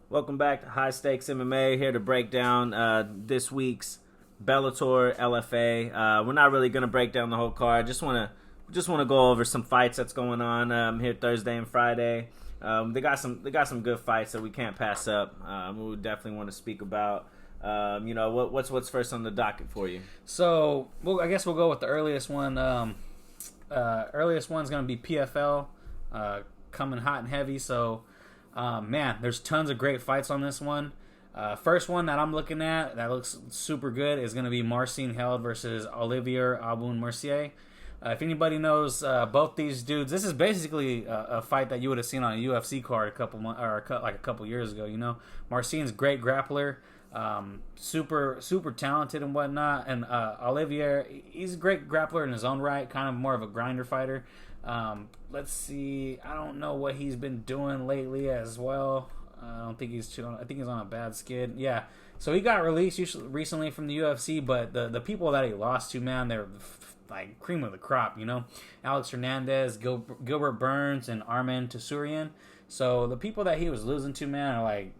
Welcome back to High Stakes MMA. Here to break down this week's Bellator LFA. We're not really gonna break down the whole card. Just wanna go over some fights that's going on here Thursday and Friday. They got some good fights that we can't pass up. We would definitely want to speak about. What's first on the docket for you? So, I guess we'll go with the earliest one. Earliest one's going to be PFL, coming hot and heavy. So, man, there's tons of great fights on this one. First one that I'm looking at that looks super good is going to be Marcin Held versus Olivier Aubin-Mercier. If anybody knows both these dudes, this is basically a fight that you would have seen on a UFC card a couple years ago. You know, Marcin's great grappler. Super talented and whatnot, and Olivier, he's a great grappler in his own right, kind of more of a grinder fighter. Let's see, I don't know what he's been doing lately as well. I don't think he's I think he's on a bad skid. Yeah, so he got released recently from the UFC, but the people that he lost to, man, they're like cream of the crop, you know. Alex Hernandez, Gilbert Burns, and Armen Tsurian. So the people that he was losing to, man, are like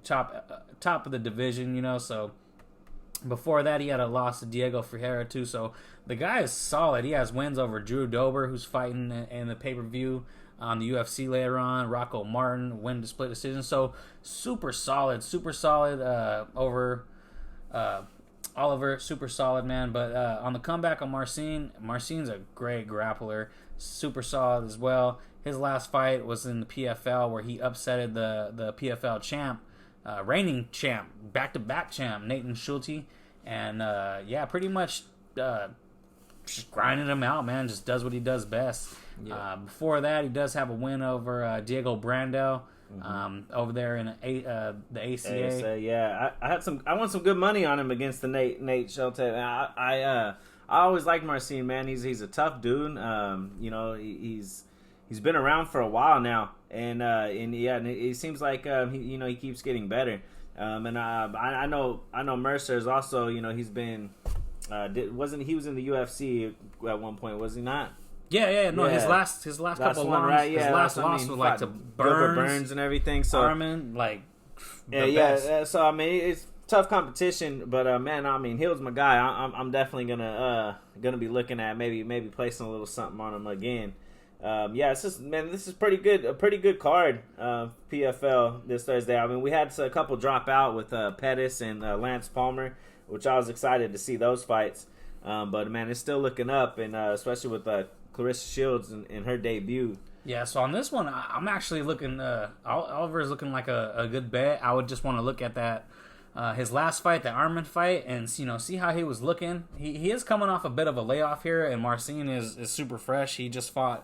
top of the division, you know. So before that, he had a loss to Diego Ferreira too. So the guy is solid. He has wins over Drew Dober, who's fighting in the pay-per-view on the UFC later on. Rocco Martin win to split decision. So super solid over Oliver, super solid, man. But on the comeback on Marcin's a great grappler, super solid as well. His last fight was in the PFL where he upsetted the PFL champ, reigning champ, back-to-back champ, Nathan Schulte. And, pretty much just grinding him out, man. Just does what he does best. Yeah. Before that, he does have a win over Diego Brandel over there in the ACA. Yeah, I want some good money on him against the Nate Schulte. I always liked Marcin, man. He's a tough dude. He's been around for a while now, and it seems like he keeps getting better. I know Mercer is also, he's been he was in the UFC at one point, was he not? No, his last couple one, rounds, right? His last loss was like to Burns and everything. So Armin, like best. So I mean, it's tough competition, but man, I mean, Hill's my guy. I'm definitely gonna be looking at maybe placing a little something on him again. It's just, man, this is a pretty good card. PFL this Thursday. I mean, we had a couple drop out with Pettis and Lance Palmer, which I was excited to see those fights. But man, it's still looking up, and especially with Clarissa Shields in her debut. Yeah, so on this one, I'm actually looking. Oliver's looking like a good bet. I would just want to look at that. His last fight, the Armin fight, and see how he was looking. He is coming off a bit of a layoff here, and Marcin is super fresh. He just fought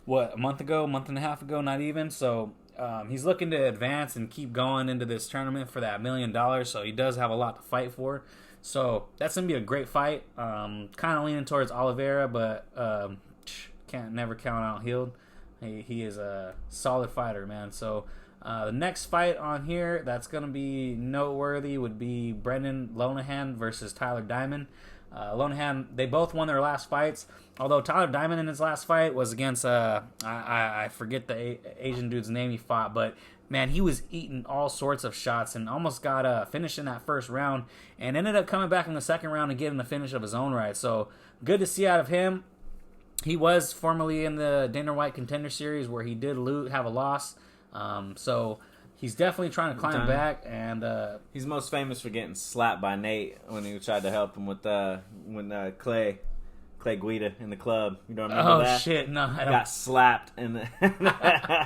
a month and a half ago, not even. So he's looking to advance and keep going into this tournament for that $1 million. So he does have a lot to fight for. So that's gonna be a great fight. Kind of leaning towards Oliveira, but can't never count out Hield. He is a solid fighter, man. So the next fight on here that's going to be noteworthy would be Brendan Loughnane versus Tyler Diamond. Loughnane, they both won their last fights, although Tyler Diamond in his last fight was against, I forget the Asian dude's name he fought, but man, he was eating all sorts of shots and almost got a finish in that first round and ended up coming back in the second round and getting the finish of his own right. So good to see out of him. He was formerly in the Dana White Contender Series where he did have a loss. So he's definitely trying to climb back, and he's most famous for getting slapped by Nate when he tried to help him with when Clay Guida in the club. You don't remember that? Oh shit, no, I don't. Got slapped and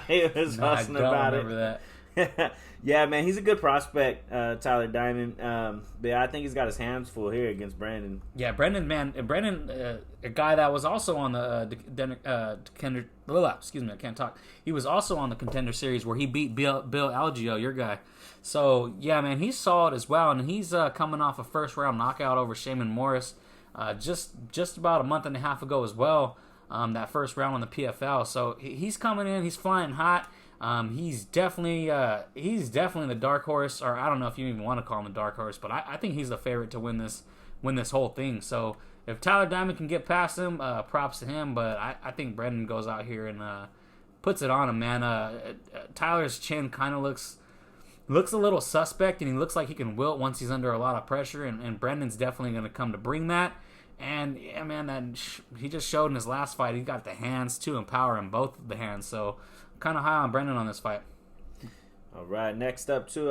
he was fussing about it. I don't remember that. Yeah, man, he's a good prospect, Tyler Diamond. But I think he's got his hands full here against Brandon. Yeah, Brendan, a guy that was also on the contender. Excuse me, I can't talk. He was also on the Contender Series where he beat Bill Algeo, your guy. So yeah, man, he's solid as well, and he's coming off a first round knockout over Shaman Morris, just about a month and a half ago as well. That first round on the PFL. So he's coming in. He's flying hot. He's definitely the dark horse, or I don't know if you even want to call him the dark horse, but I think he's the favorite to win this whole thing. So if Tyler Diamond can get past him, props to him. But I think Brendan goes out here and puts it on him, man. Tyler's chin kind of looks looks a little suspect, and he looks like he can wilt once he's under a lot of pressure, and Brendan's definitely going to come to bring that. And, yeah, man, he just showed in his last fight he got the hands, too, and power in both of the hands. So, kind of high on Brendan on this fight. All right, next up to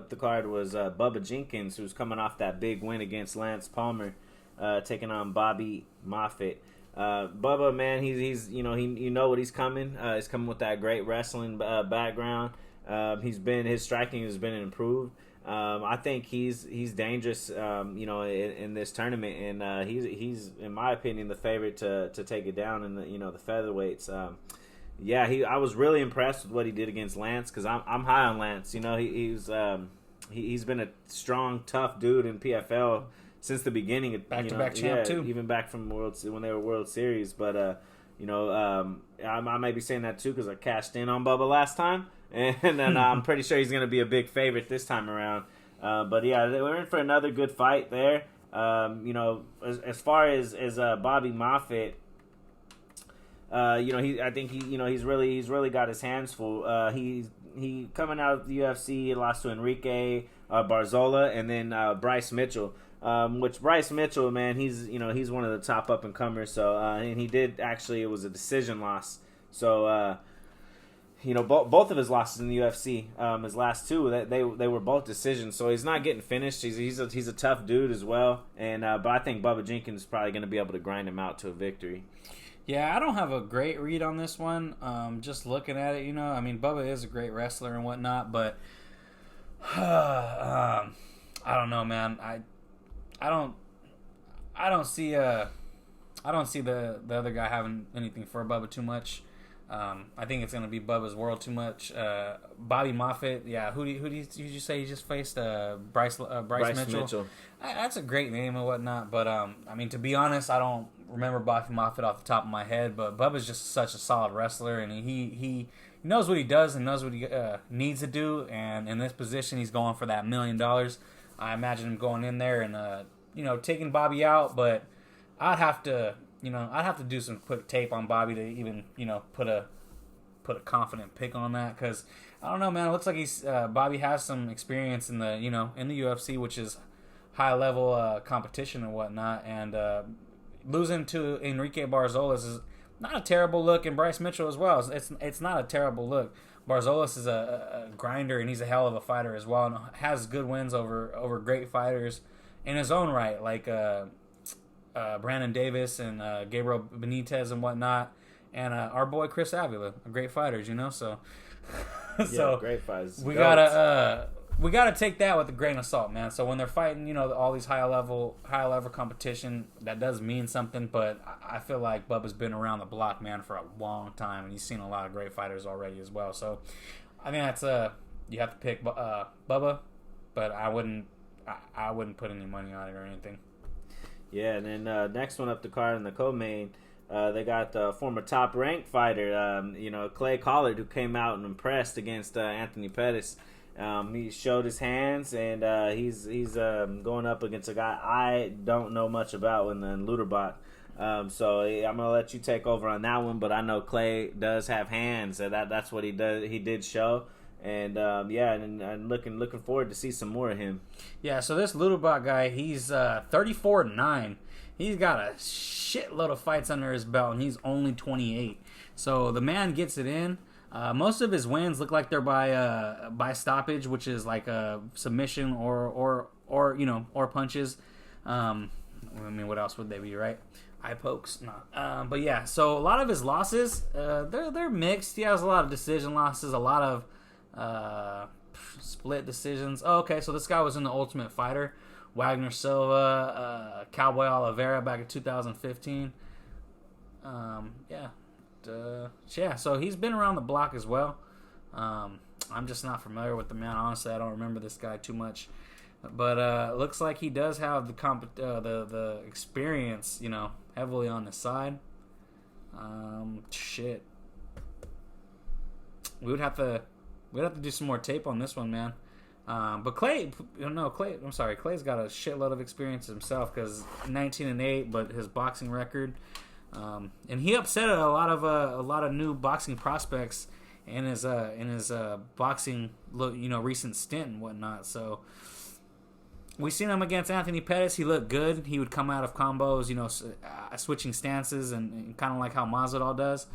the card was Bubba Jenkins, who's coming off that big win against Lance Palmer, taking on Bobby Moffitt. Bubba, man, he's you know what he's coming. He's coming with that great wrestling background. His striking has been improved. I think he's dangerous, in this tournament, and he's in my opinion the favorite to take it down in the the featherweights. I was really impressed with what he did against Lance, because I'm high on Lance. He's been a strong, tough dude in PFL since the beginning. Back-to-back champ too. Even back from when they were World Series. But I may be saying that too because I cashed in on Bubba last time, and then I'm pretty sure he's going to be a big favorite this time around. But yeah, we're in for another good fight there. As far as Bobby Moffitt. He's really got his hands full. He coming out of the UFC, he lost to Enrique Barzola and then Bryce Mitchell. Which Bryce Mitchell, man, he's one of the top up and comers. So and he did actually, it was a decision loss. So both of his losses in the UFC, his last two, they were both decisions. So he's not getting finished. He's a tough dude as well. And but I think Bubba Jenkins is probably going to be able to grind him out to a victory. Yeah, I don't have a great read on this one. Just looking at it, Bubba is a great wrestler and whatnot, but I don't know, man. I don't see the other guy having anything for Bubba too much. I think it's gonna be Bubba's world too much. Bobby Moffitt, yeah. Who did you say he just faced? Bryce Mitchell. That's a great name and whatnot, but to be honest, I don't remember Bobby Moffitt off the top of my head. But Bubba's just such a solid wrestler, and he knows what he does and knows what he needs to do. And in this position, he's going for that $1 million. I imagine him going in there and taking Bobby out, but I'd have to do some quick tape on Bobby to even put a confident pick on that, because I don't know, man. It looks like Bobby has some experience in the in the UFC, which is high level competition and whatnot, and losing to Enrique Barzolas is not a terrible look, and Bryce Mitchell as well. It's not a terrible look. Barzolas is a grinder, and he's a hell of a fighter as well, and has good wins over great fighters in his own right, like Brandon Davis and Gabriel Benitez and whatnot, and our boy Chris Avila, great fighters, so so great fighters. We gotta take that with a grain of salt, man. So when they're fighting, all these high level competition, that does mean something. But I feel like Bubba's been around the block, man, for a long time, and he's seen a lot of great fighters already as well. So I think that's you have to pick Bubba, but I wouldn't put any money on it or anything. Yeah, and then next one up the card in the co-main, they got the former top-ranked fighter, Clay Collard, who came out and impressed against Anthony Pettis. He showed his hands, and he's going up against a guy I don't know much about in Luderbach. So I'm gonna let you take over on that one, but I know Clay does have hands, and that's what he does. He did show. And and looking forward to see some more of him. Yeah, so this Luderbach guy, he's 34-9. He's got a shitload of fights under his belt, and he's only 28. So the man gets it in. Most of his wins look like they're by stoppage, which is like a submission or punches. What else would they be, right? Eye pokes, no. But yeah, so a lot of his losses, they're mixed. He has a lot of decision losses, a lot of split decisions. Oh, okay, so this guy was in the Ultimate Fighter, Wagner Silva, Cowboy Oliveira back in 2015. So he's been around the block as well. I'm just not familiar with the man. Honestly, I don't remember this guy too much, but looks like he does have the experience, heavily on his side. We would have to do some more tape on this one, man. But Clay's got a shitload of experience himself, because 19-8, but his boxing record, and he upset a lot of new boxing prospects in his boxing recent stint and whatnot. So we seen him against Anthony Pettis. He looked good. He would come out of combos, switching stances and kind of like how Masvidal does.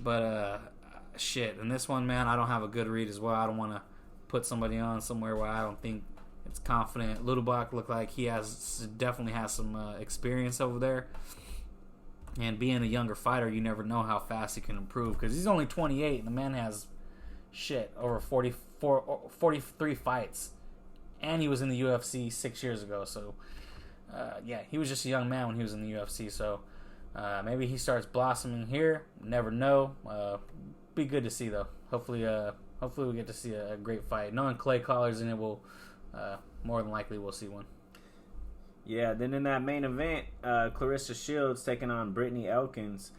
But shit, in this one, man, I don't have a good read as well. I don't want to put somebody on somewhere where I don't think it's confident. Little Block looked like he definitely has some experience over there. And being a younger fighter, you never know how fast he can improve because he's only 28 and the man has over 43 fights. And he was in the UFC 6 years ago. So, he was just a young man when he was in the UFC. So, maybe he starts blossoming here. Never know. Be good to see, though. Hopefully we get to see a great fight. Knowing Clay Collar's in it, we'll more than likely we'll see one. Yeah, then in that main event, Clarissa Shields taking on Brittany Elkins.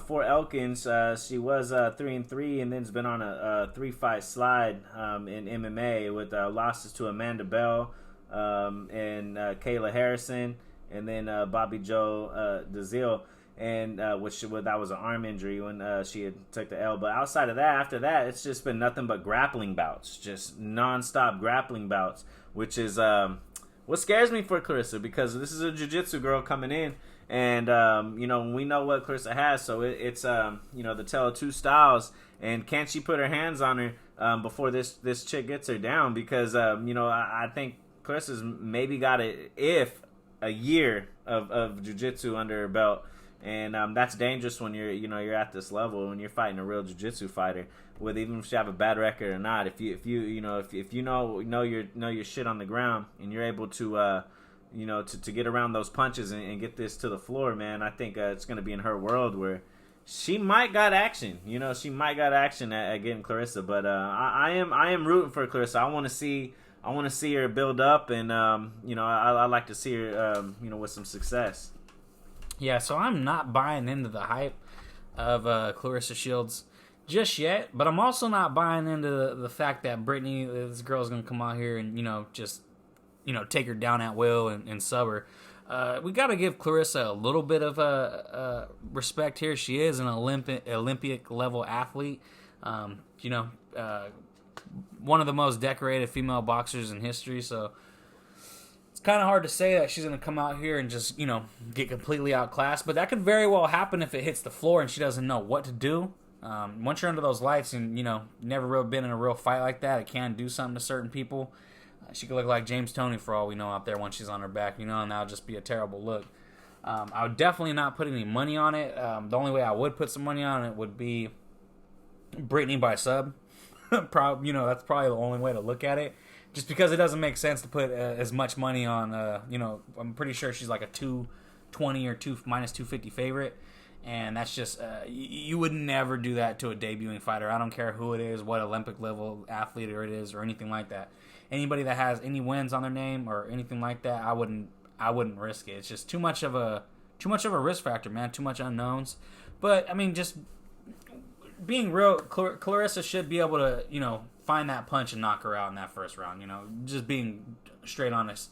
For Elkins, she was 3-3 and then's been on a 3-fight slide in MMA with losses to Amanda Bell and Kayla Harrison and then Bobby Joe DeZille. And that was an arm injury when she had took the L. But outside of that, after that, it's just been nothing but grappling bouts, just nonstop grappling bouts, which is what scares me for Clarissa because this is a jiu-jitsu girl coming in, and we know what Clarissa has, so it's the tale of two styles. And can she put her hands on her before this chick gets her down? Because I think Clarissa's maybe got a year of jiu-jitsu under her belt. And that's dangerous when you're at this level, when you're fighting a real jiu-jitsu fighter, with even if you have a bad record or not. If you know your shit on the ground and you're able to to get around those punches and get this to the floor, man, I think it's going to be in her world where she might got action. She might got action at getting Clarissa. But I am rooting for Clarissa. I want to see her build up, and I like to see her with some success. Yeah, so I'm not buying into the hype of Clarissa Shields just yet, but I'm also not buying into the fact that Brittany, this girl's going to come out here and, just take her down at will and sub her. We got to give Clarissa a little bit of respect here. She is an Olympic level athlete. One of the most decorated female boxers in history, so kind of hard to say that she's going to come out here and just, get completely outclassed. But that could very well happen if it hits the floor and she doesn't know what to do. Once you're under those lights and, never really been in a real fight like that, it can do something to certain people. She could look like James Toney for all we know out there once she's on her back, and that'll just be a terrible look. I would definitely not put any money on it. The only way I would put some money on it would be Brittany by sub. That's probably the only way to look at it. Just because it doesn't make sense to put as much money on, I'm pretty sure she's like a 220 or minus 250 favorite. And that's just, you would never do that to a debuting fighter. I don't care who it is, what Olympic level athlete it is, or anything like that. Anybody that has any wins on their name or anything like that, I wouldn't risk it. It's just too much of a risk factor, man. Too much unknowns. But I mean, just being real, Clarissa should be able to, find that punch and knock her out in that first round, just being straight honest.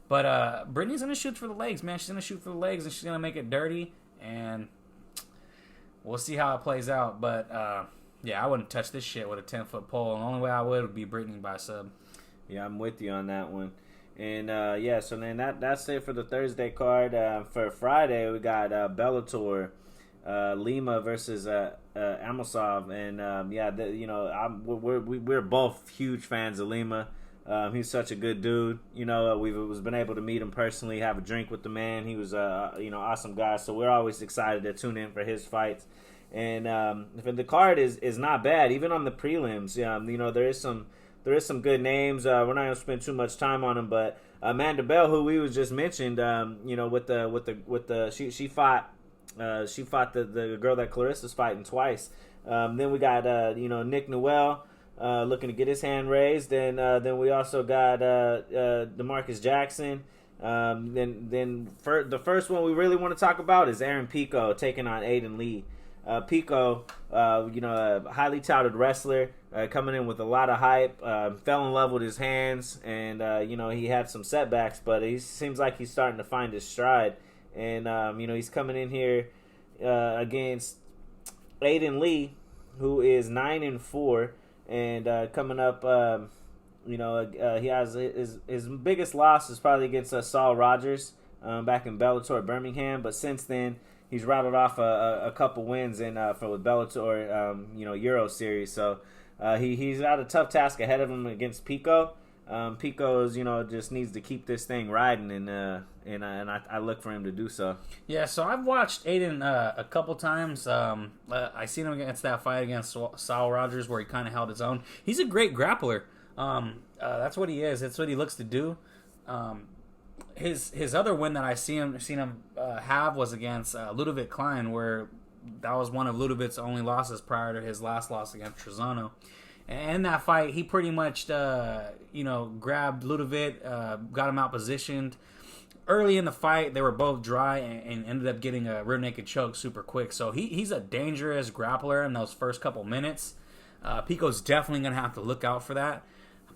But Brittany's going to shoot for the legs, man. She's going to shoot for the legs, and she's going to make it dirty, and we'll see how it plays out. But, I wouldn't touch this shit with a 10-foot pole. The only way I would be Brittany by sub. Yeah, I'm with you on that one. And, so then that's it for the Thursday card. For Friday, we got Bellator. Lima versus Amosov, and we're both huge fans of Lima. He's such a good dude. We've been able to meet him personally, have a drink with the man. He was awesome guy. So we're always excited to tune in for his fights. And the card is not bad, even on the prelims. There is some good names. We're not gonna spend too much time on them, but Amanda Bell, who we was just mentioned, she fought the girl that Clarissa's fighting twice. Then we got Nick Noel looking to get his hand raised. Then we also got DeMarcus Jackson. The first one we really want to talk about is Aaron Pico taking on Aiden Lee. Pico, a highly touted wrestler, coming in with a lot of hype. Fell in love with his hands, and he had some setbacks, but he seems like he's starting to find his stride. And he's coming in here against Aiden Lee, who is 9-4, and coming up, he has his biggest loss is probably against Saul Rogers back in Bellator Birmingham, but since then he's rattled off a couple wins with Bellator Euro Series. So he's got a tough task ahead of him against Pico. Pico's just needs to keep this thing riding, and I look for him to do so. Yeah, so I've watched Aiden a couple times. I seen him against that fight against Saul Rogers where he kind of held his own. He's a great grappler. That's what he is. That's what he looks to do. His other win that I seen him have was against Ludovic Klein, where that was one of Ludovic's only losses prior to his last loss against Trezano. And in that fight, he pretty much, grabbed Ludovic, got him out positioned. Early in the fight, they were both dry and ended up getting a rear naked choke super quick. So he's a dangerous grappler in those first couple minutes. Pico's definitely going to have to look out for that.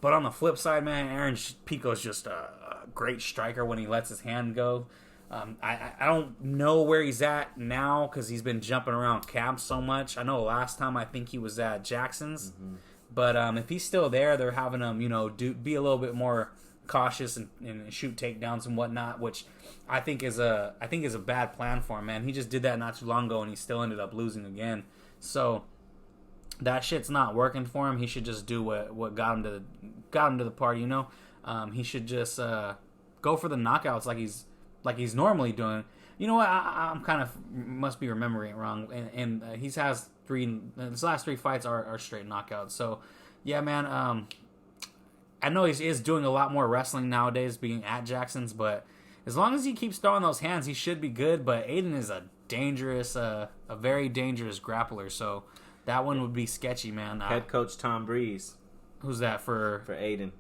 But on the flip side, man, Aaron Pico's just a great striker when he lets his hand go. I don't know where he's at now because he's been jumping around camps so much. I know last time I think he was at Jackson's. Mm-hmm. But if he's still there, they're having him, be a little bit more cautious and shoot takedowns and whatnot, which I think is a bad plan for him, man. He just did that not too long ago, and he still ended up losing again. So that shit's not working for him. He should just do what got him to the party, He should just go for the knockouts like he's normally doing. You know what? I'm kind of must be remembering it wrong, and his last 3 fights are straight knockouts. So, yeah, man. I know he is doing a lot more wrestling nowadays, being at Jackson's, but as long as he keeps throwing those hands, he should be good. But Aiden is a very dangerous grappler. So that one would be sketchy, man. Head coach Tom Breeze. Who's that for Aiden?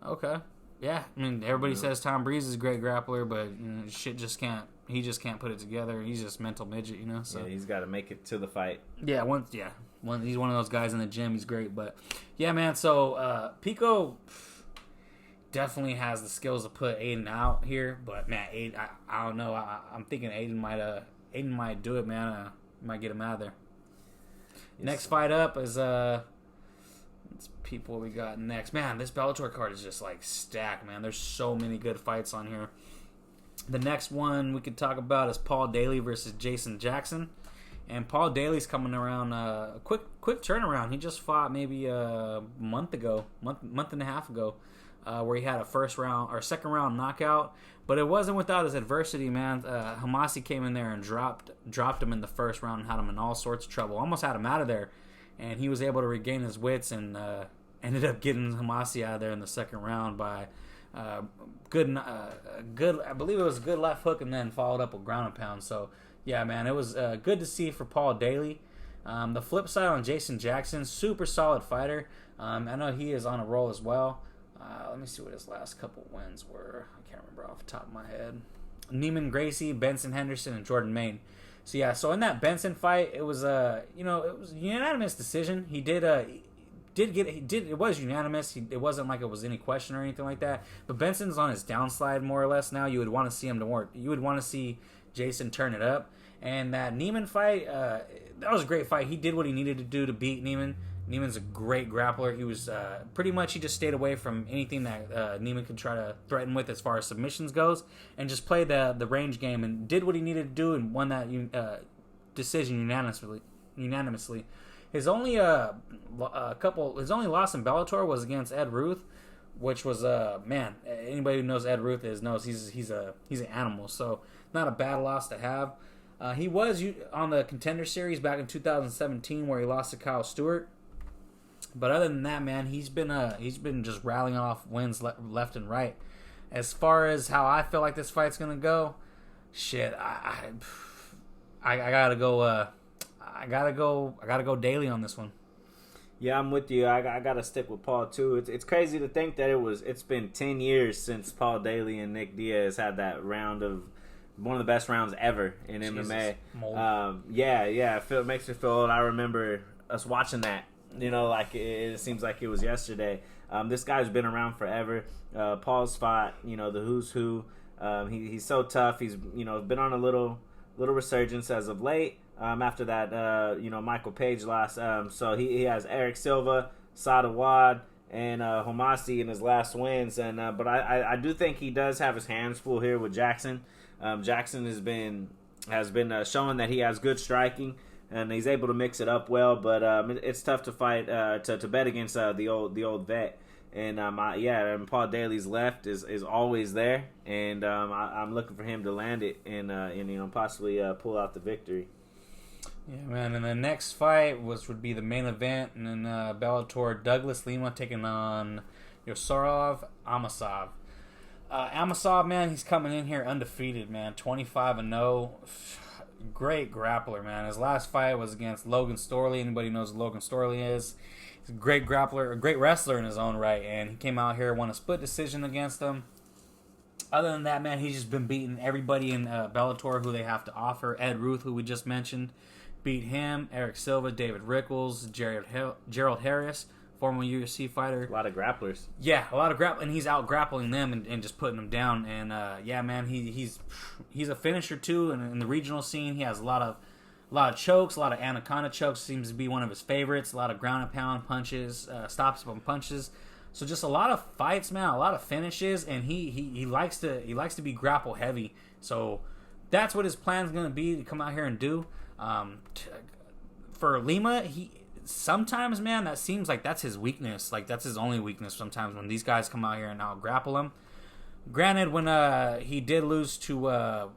Okay. Yeah, I mean, everybody says Tom Breeze is a great grappler, but he just can't put it together. He's just mental midget, So yeah, he's got to make it to the fight. Yeah, he's one of those guys in the gym. He's great, but yeah, man. So Pico definitely has the skills to put Aiden out here, but man, I don't know. I'm thinking Aiden might do it, man. Might get him out of there. Yes. Next fight up is people we got next. Man, this Bellator card is just like stacked, man. There's so many good fights on here. The next one we could talk about is Paul Daly versus Jason Jackson. And Paul Daly's coming around a quick turnaround. He just fought maybe a month and a half ago, where he had a second round knockout. But it wasn't without his adversity, man. Hamasi came in there and dropped him in the first round and had him in all sorts of trouble. Almost had him out of there. And he was able to regain his wits and ended up getting Hamasi out of there in the second round by good. I believe it was a good left hook and then followed up with ground and pound. So yeah, man, it was good to see for Paul Daly. The flip side on Jason Jackson, super solid fighter. I know he is on a roll as well. Let me see what his last couple wins were. I can't remember off the top of my head. Neiman Gracie, Benson Henderson, and Jordan Main. So yeah, so in that Benson fight, it was it was a unanimous decision. It was unanimous. It wasn't like it was any question or anything like that. But Benson's on his downslide more or less now. You would want to see him to work. You would want to see Jason turn it up. And that Neiman fight, that was a great fight. He did what he needed to do to beat Neiman. Neiman's a great grappler. He was pretty much, he just stayed away from anything that Neiman could try to threaten with as far as submissions goes, and just played the range game and did what he needed to do and won that decision unanimously. His only loss in Bellator was against Ed Ruth, which was anybody who knows Ed Ruth knows he's an animal. So not a bad loss to have. He was on the Contender Series back in 2017 where he lost to Kyle Stewart. But other than that, man, he's been just rattling off wins left and right. As far as how I feel like this fight's gonna go, shit, I gotta go. I gotta go Daly on this one. Yeah, I'm with you. I gotta stick with Paul too. It's crazy to think that it's been 10 years since Paul Daly and Nick Diaz had that round of one of the best rounds ever in MMA. It makes me feel old. I remember us watching that. Like it seems like it was yesterday. This guy's been around forever. Paul's fought, the who's who. He's so tough. He's been on a little resurgence as of late. after that, Michael Page loss. So he has Eric Silva, Sadawad, and Homasi in his last wins. And but I do think he does have his hands full here with Jackson. Jackson has been showing that he has good striking, and he's able to mix it up well. But it's tough to fight to bet against the old vet. And and Paul Daly's left is always there, and I'm looking for him to land it and possibly pull out the victory. Yeah, man. And the next fight would be the main event, and then Bellator, Douglas Lima taking on Yosurov Amasov. Amasov, man, he's coming in here undefeated, man, 25-0. Great grappler, man. His last fight was against Logan Storley. Anybody knows who Logan Storley is? He's a great grappler, a great wrestler in his own right, and he came out here, won a split decision against him. Other than that, man, he's just been beating everybody in Bellator who they have to offer. Ed Ruth, who we just mentioned, beat him. Eric Silva, David Rickles, Gerald Harris, former UFC fighter. A lot of grapplers. Yeah, a lot of grappling. He's out grappling them and just putting them down. And man, he's a finisher too. And in the regional scene, he has a lot of chokes, a lot of anaconda chokes. Seems to be one of his favorites. A lot of ground and pound punches, stops from punches. So just a lot of fights, man. A lot of finishes, and he likes to be grapple heavy. So that's what his plan's gonna be to come out here and do. For Lima, sometimes, man, that seems like that's his weakness. Like that's his only weakness. Sometimes when these guys come out here and out grapple him. Granted, when he did lose to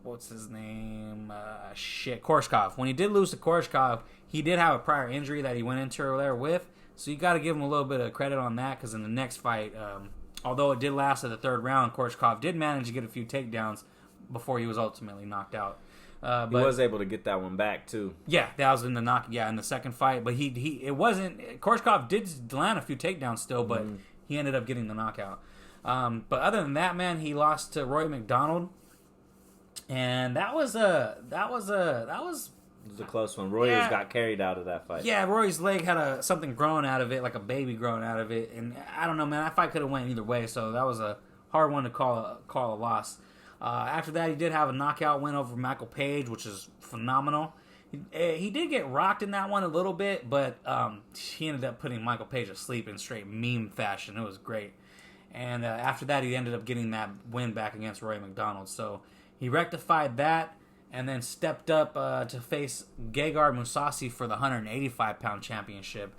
what's his name, Korshkov. When he did lose to Korshkov, he did have a prior injury that he went into there with. So you got to give him a little bit of credit on that, because in the next fight, although it did last at the third round, Korshkov did manage to get a few takedowns before he was ultimately knocked out. But he was able to get that one back too. Yeah, that was in the second fight. But Korshkov did land a few takedowns still, but he ended up getting the knockout. But other than that, man, he lost to Roy McDonald, and that was a close one. Roy got carried out of that fight. Yeah, Roy's leg had something growing out of it, like a baby growing out of it, and I don't know, man. That fight could have went either way, so that was a hard one to call a loss. After that, he did have a knockout win over Michael Page, which is phenomenal. He did get rocked in that one a little bit, but he ended up putting Michael Page to sleep in straight meme fashion. It was great. And after that, he ended up getting that win back against Roy McDonald. So he rectified that, and then stepped up to face Gegard Mousasi for the 185-pound championship.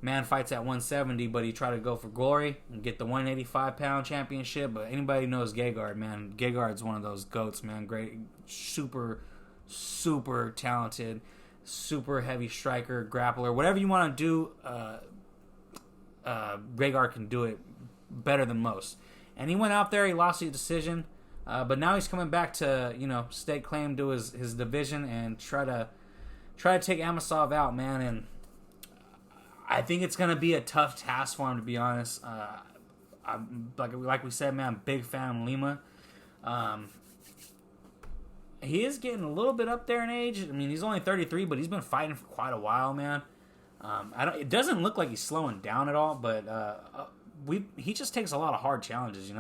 Man fights at 170, but he tried to go for glory and get the 185-pound championship. But anybody knows Gegard, man. Gegard's one of those goats, man. Great, super, super talented, super heavy striker, grappler. Whatever you want to do, Gegard can do it better than most. And he went out there, he lost the decision. But now he's coming back to, stake claim to his division and try to take Amasov out, man. And I think it's gonna be a tough task for him, to be honest. Like we said, man, I'm a big fan of Lima. He is getting a little bit up there in age. I mean, he's only 33, but he's been fighting for quite a while, man. It doesn't look like he's slowing down at all, but he just takes a lot of hard challenges,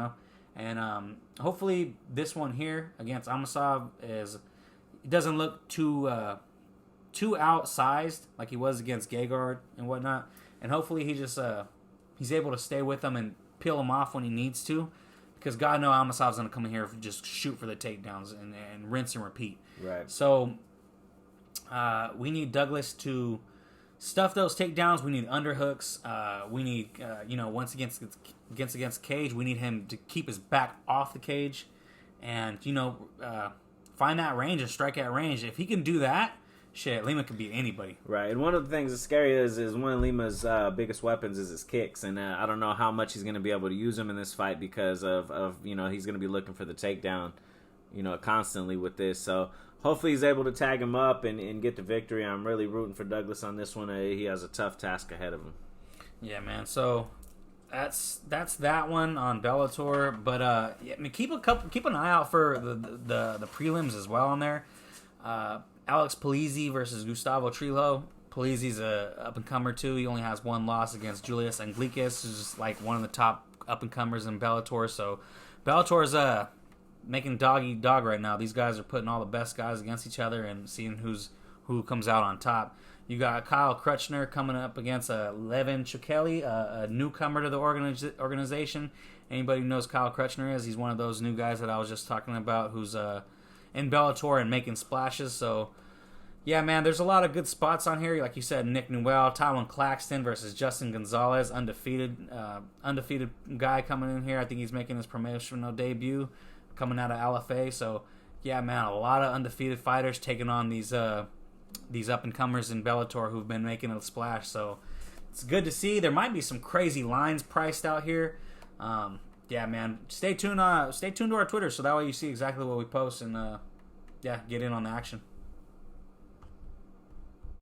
And hopefully this one here against Amasov doesn't look too outsized like he was against Gegard and whatnot. And hopefully he's able to stay with him and peel him off when he needs to, because God knows Amasov's going to come in here and just shoot for the takedowns and rinse and repeat. Right. So we need Douglas to stuff those takedowns. We need underhooks. We need, once against Cage, we need him to keep his back off the cage and, find that range and strike at range. If he can do that, shit, Lima can beat anybody. Right. And one of the things that's scary is one of Lima's biggest weapons is his kicks. And I don't know how much he's going to be able to use them in this fight because of he's going to be looking for the takedown, constantly with this. So hopefully he's able to tag him up and get the victory. I'm really rooting for Douglas on this one. He has a tough task ahead of him. Yeah, man. So that's that one on Bellator. But keep an eye out for the prelims as well on there. Alex Polizzi versus Gustavo Trillo. Polizzi's a up-and-comer too. He only has one loss against Julius Anglickas, who's just like one of the top up-and-comers in Bellator. So Bellator's making dog eat dog right now. These guys are putting all the best guys against each other and seeing who's who comes out on top. You got Kyle Crutchner coming up against Levin Chukeli, a newcomer to the organization. Anybody who knows Kyle Crutchner is, he's one of those new guys that I was just talking about who's in Bellator and making splashes. So, yeah, man, there's a lot of good spots on here. Like you said, Nick Newell, Tylen Claxton versus Justin Gonzalez, undefeated guy coming in here. I think he's making his promotional debut coming out of LFA. So, yeah, man, a lot of undefeated fighters taking on these up-and-comers in Bellator who've been making a splash. So it's good to see. There might be some crazy lines priced out here. Yeah, man, stay tuned to our Twitter so that way you see exactly what we post and, get in on the action.